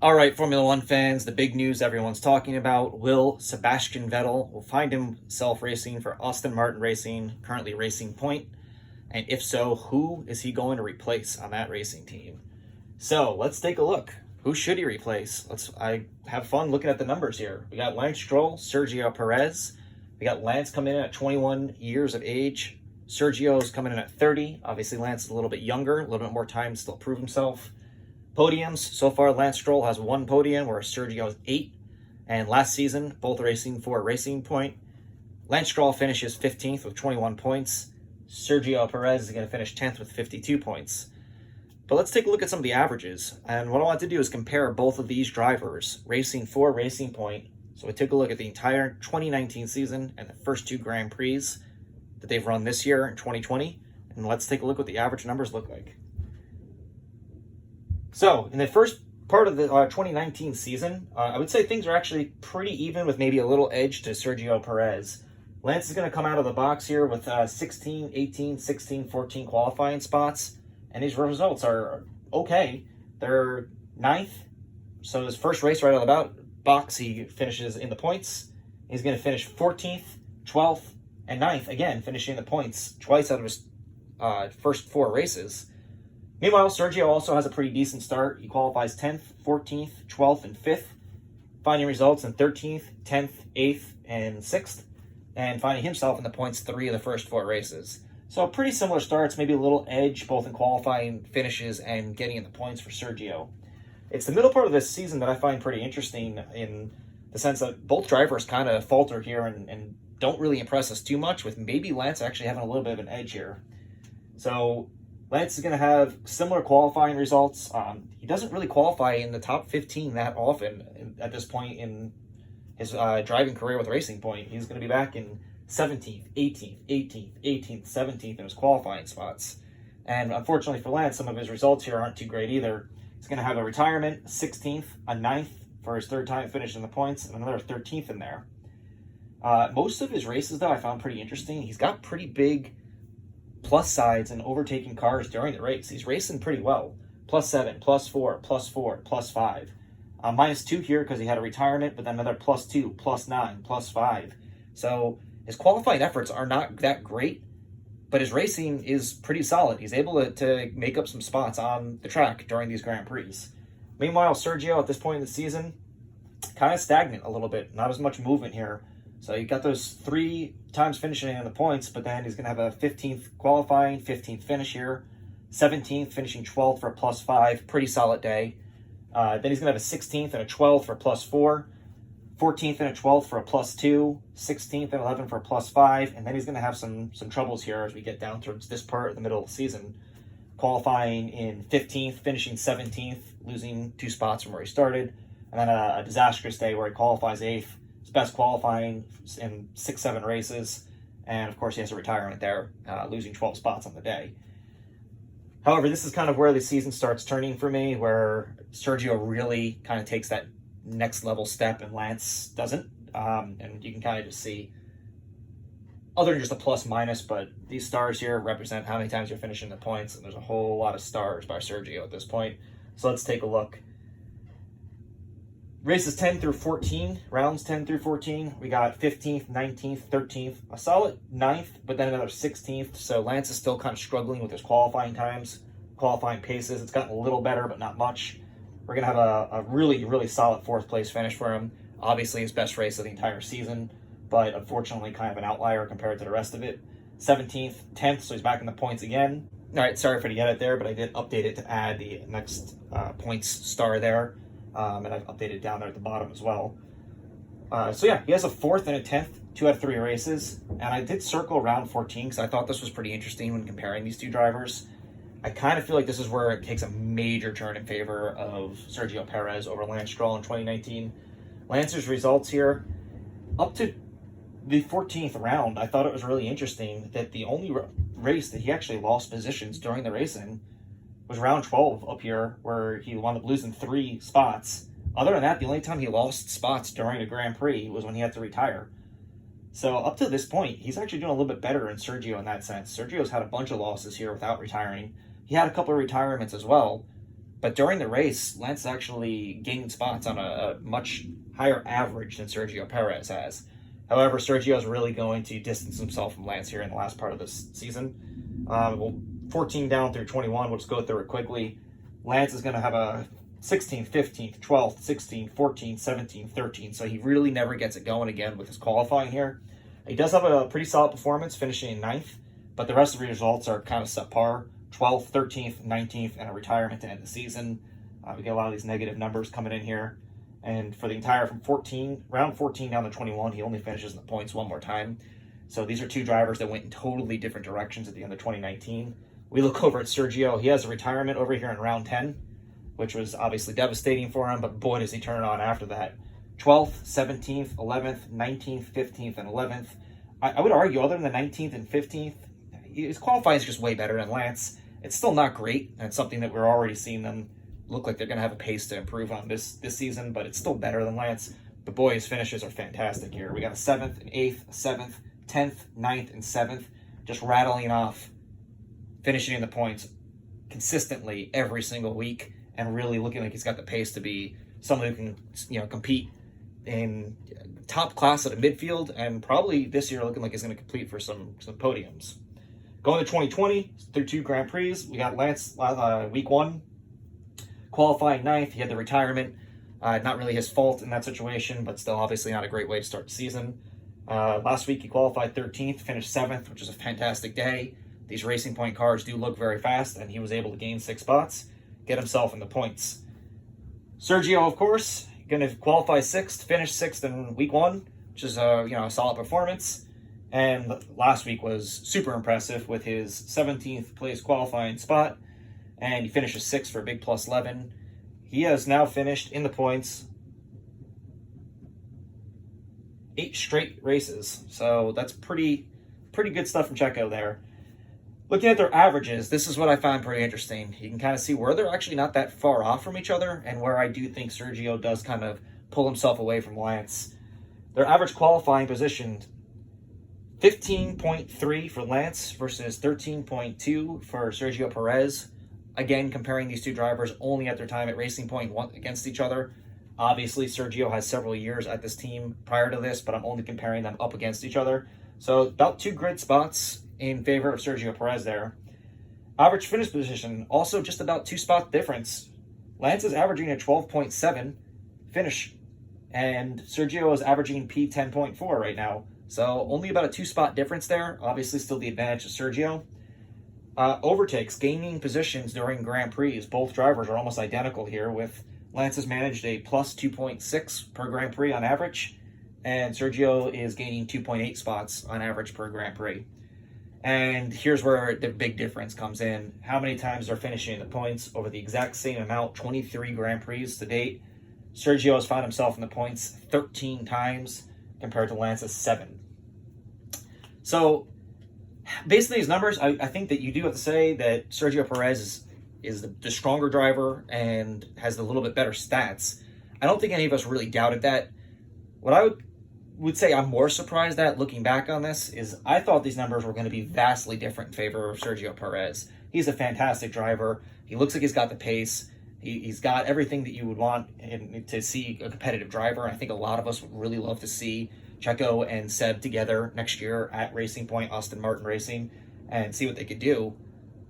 All right, Formula One fans, the big news everyone's talking about. Will Sebastian Vettel will find himself racing for Aston Martin Racing, currently Racing Point? And if so, who is he going to replace on that racing team? So let's take a look. Who should he replace? I have fun looking at the numbers here. We got Lance Stroll, Sergio Perez. We got Lance coming in at 21 years of age. Sergio's coming in at 30. Obviously, Lance is a little bit younger, a little bit more time to still prove himself. Podiums, so far Lance Stroll has 1 podium, whereas Sergio has 8. And last season, both racing for Racing Point. Lance Stroll finishes 15th with 21 points. Sergio Perez is going to finish 10th with 52 points. But let's take a look at some of the averages. And what I want to do is compare both of these drivers racing for Racing Point. So we took a look at the entire 2019 season and the first 2 Grand Prix that they've run this year in 2020. And let's take a look at what the average numbers look like. So, in the first part of the 2019 season, I would say things are actually pretty even with maybe a little edge to Sergio Perez. Lance is going to come out of the box here with 16, 18, 16, 14 qualifying spots, and his results are okay. They're 9th, so his first race right out of the box, he finishes in the points. He's going to finish 14th, 12th, and 9th, again, finishing the points twice out of his first 4 races. Meanwhile, Sergio also has a pretty decent start. He qualifies 10th, 14th, 12th, and 5th, finding results in 13th, 10th, 8th, and 6th, and finding himself in the points 3 of the first 4 races. So pretty similar starts, maybe a little edge both in qualifying finishes and getting in the points for Sergio. It's the middle part of this season that I find pretty interesting in the sense that both drivers kind of falter here and don't really impress us too much, with maybe Lance actually having a little bit of an edge here. So Lance is going to have similar qualifying results. He doesn't really qualify in the top 15 that often at this point in his driving career with Racing Point. He's going to be back in 17th, 18th, 18th, 18th, 17th in his qualifying spots. And unfortunately for Lance, some of his results here aren't too great either. He's going to have a retirement, 16th, a 9th for his 3rd time finishing the points, and another 13th in there. Most of his races, though, I found pretty interesting. He's got pretty big plus sides and overtaking cars during the race. He's racing pretty well. +7, +4, +4, +5. -2 here because he had a retirement, but then another +2, +9, +5. So his qualifying efforts are not that great, but his racing is pretty solid. He's able to make up some spots on the track during these Grand Prix. Meanwhile, Sergio at this point in the season, kind of stagnant a little bit. Not as much movement here. So you got those 3 times finishing in the points, but then he's going to have a 15th qualifying, 15th finish here, 17th finishing 12th for a +5, pretty solid day. Then he's going to have a 16th and a 12th for a +4, 14th and a 12th for a +2, 16th and 11th for a +5, and then he's going to have some troubles here as we get down towards this part of the middle of the season. Qualifying in 15th, finishing 17th, losing 2 spots from where he started, and then a disastrous day where he qualifies 8th. Best qualifying in 6-7 races, and of course he has a retirement there, losing 12 spots on the day. However, this is kind of where the season starts turning for me, where Sergio really kind of takes that next level step and Lance doesn't, and you can kind of just see, other than just a plus minus, but these stars here represent how many times you're finishing the points, and there's a whole lot of stars by Sergio at this point. So let's take a look. Races 10 through 14, rounds 10 through 14, we got 15th, 19th, 13th, a solid 9th, but then another 16th. So Lance is still kind of struggling with his qualifying times, qualifying paces. It's gotten a little better, but not much. We're going to have a really, really solid 4th place finish for him. Obviously his best race of the entire season, but unfortunately kind of an outlier compared to the rest of it. 17th, 10th, so he's back in the points again. All right, sorry for the edit there, but I did update it to add the next points star there. And I've updated down there at the bottom as well. So yeah, he has a 4th and a 10th, 2 out of 3 races. And I did circle round 14 because I thought this was pretty interesting when comparing these 2 drivers. I kind of feel like this is where it takes a major turn in favor of Sergio Perez over Lance Stroll in 2019. Lance's results here, up to the 14th round, I thought it was really interesting that the only race that he actually lost positions during the racing was round 12 up here, where he wound up losing 3 spots. Other than that, the only time he lost spots during a Grand Prix was when he had to retire. So up to this point, he's actually doing a little bit better than Sergio in that sense. Sergio's had a bunch of losses here without retiring. He had a couple of retirements as well, But during the race, Lance actually gained spots on a much higher average than Sergio Pérez has. However, Sergio is really going to distance himself from Lance here in the last part of this season. Well, 14 down through 21, we'll just go through it quickly. Lance is going to have a 16th, 15th, 12th, 16th, 14th, 17th, 13th. So he really never gets it going again with his qualifying here. He does have a pretty solid performance, finishing in 9th, but the rest of the results are kind of subpar. 12th, 13th, 19th, and a retirement to end the season. We get a lot of these negative numbers coming in here. And for the entire from round 14 down to 21, he only finishes in the points one more time. So these are two drivers that went in totally different directions at the end of 2019. We look over at Sergio. He has a retirement over here in round 10, which was obviously devastating for him, but boy, does he turn it on after that. 12th, 17th, 11th, 19th, 15th, and 11th. I would argue, other than the 19th and 15th, his qualifying is just way better than Lance. It's still not great, and it's something that we're already seeing them look like they're going to have a pace to improve on this season, but it's still better than Lance. But boy, his finishes are fantastic here. We got a 7th, an 8th, 7th, 10th, 9th, and 7th, just rattling off, finishing in the points consistently every single week, and really looking like he's got the pace to be someone who can, compete in top class at the midfield, and probably this year looking like he's going to compete for some podiums. Going to 2020, through 2 Grand Prix, we got Lance week 1, qualifying 9th. He had the retirement. Not really his fault in that situation, but still obviously not a great way to start the season. Last week he qualified 13th, finished 7th, which is a fantastic day. These Racing Point cars do look very fast, and he was able to gain 6 spots, get himself in the points. Sergio, of course, going to qualify 6th, finish 6th in week 1, which is a solid performance. And last week was super impressive with his 17th place qualifying spot, and he finishes 6th for a big plus 11. He has now finished in the points 8 straight races, so that's pretty good stuff from Checo there. Looking at their averages, this is what I find pretty interesting. You can kind of see where they're actually not that far off from each other, and where I do think Sergio does kind of pull himself away from Lance. Their average qualifying position, 15.3 for Lance versus 13.2 for Sergio Pérez. Again, comparing these two drivers only at their time at Racing Point against each other. Obviously, Sergio has several years at this team prior to this, but I'm only comparing them up against each other. So about 2 grid spots in favor of Sergio Pérez there. Average finish position, also just about 2 spot difference. Lance is averaging a 12.7 finish, and Sergio is averaging P10.4 right now. So only about a 2 spot difference there. Obviously still the advantage of Sergio. Overtakes, gaining positions during Grand Prix. Both drivers are almost identical here, with Lance has managed a plus 2.6 per Grand Prix on average, and Sergio is gaining 2.8 spots on average per Grand Prix. And here's where the big difference comes in. How many times they're finishing in the points over the exact same amount, 23 Grand Prix to date. Sergio has found himself in the points 13 times compared to Lance's 7. So based on these numbers, I think that you do have to say that Sergio Pérez is the stronger driver and has a little bit better stats. I don't think any of us really doubted that. What I would say I'm more surprised at, looking back on this, is I thought these numbers were going to be vastly different in favor of Sergio Pérez. He's a fantastic driver. He looks like he's got the pace. He's got everything that you would want to see a competitive driver. I think a lot of us would really love to see Checo and Seb together next year at Racing Point, Aston Martin Racing, and see what they could do.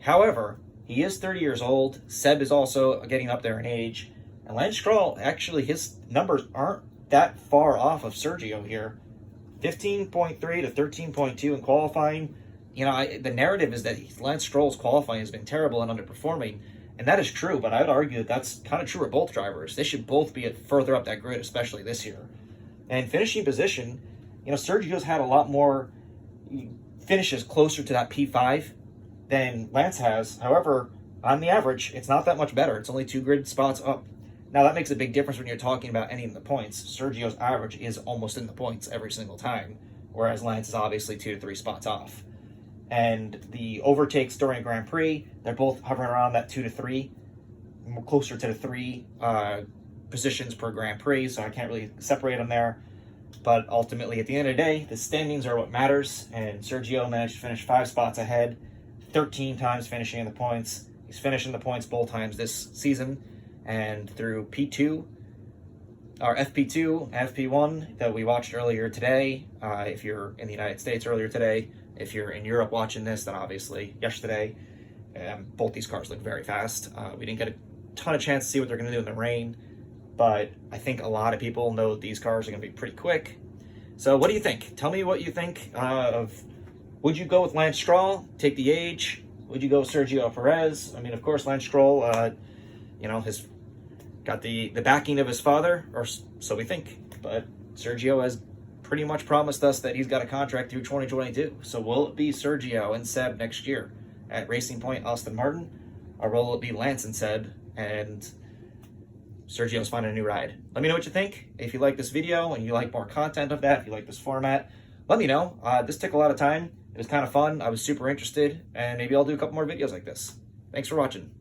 However, he is 30 years old. Seb is also getting up there in age. And Lance Stroll, actually, his numbers aren't that far off of Sergio here. 15.3 to 13.2 in qualifying. The narrative is that Lance Stroll's qualifying has been terrible and underperforming. And that is true, but I would argue that that's kind of true of both drivers. They should both be further up that grid, especially this year. And finishing position, Sergio's had a lot more finishes closer to that P5 than Lance has. However, on the average, it's not that much better. It's only 2 grid spots up. Now, that makes a big difference when you're talking about any of the points. Sergio's average is almost in the points every single time, whereas Lance is obviously 2 to 3 spots off. And the overtakes during Grand Prix, they're both hovering around that 2 to 3, closer to the 3 positions per Grand Prix, so I can't really separate them there. But ultimately, at the end of the day, the standings are what matters, and Sergio managed to finish 5 spots ahead, 13 times finishing in the points. He's finishing the points both times this season, and through P2, or FP2, FP1 that we watched earlier today. If you're in the United States, earlier today. If you're in Europe watching this, then obviously yesterday. Both these cars look very fast. We didn't get a ton of chance to see what they're going to do in the rain, but I think a lot of people know that these cars are going to be pretty quick. So what do you think? Tell me what you think of, would you go with Lance Stroll, take the age? Would you go with Sergio Perez? I mean, of course, Lance Stroll, has got the backing of his father, or so we think, but Sergio has pretty much promised us that he's got a contract through 2022. So will it be Sergio and Seb next year at Racing Point Aston Martin, or will it be Lance and Seb and Sergio's finding a new ride? Let me know what you think. If you like this video and you like more content of that, if you like this format, let me know. This took a lot of time. It was kind of fun. I was super interested, and maybe I'll do a couple more videos like this. Thanks for watching.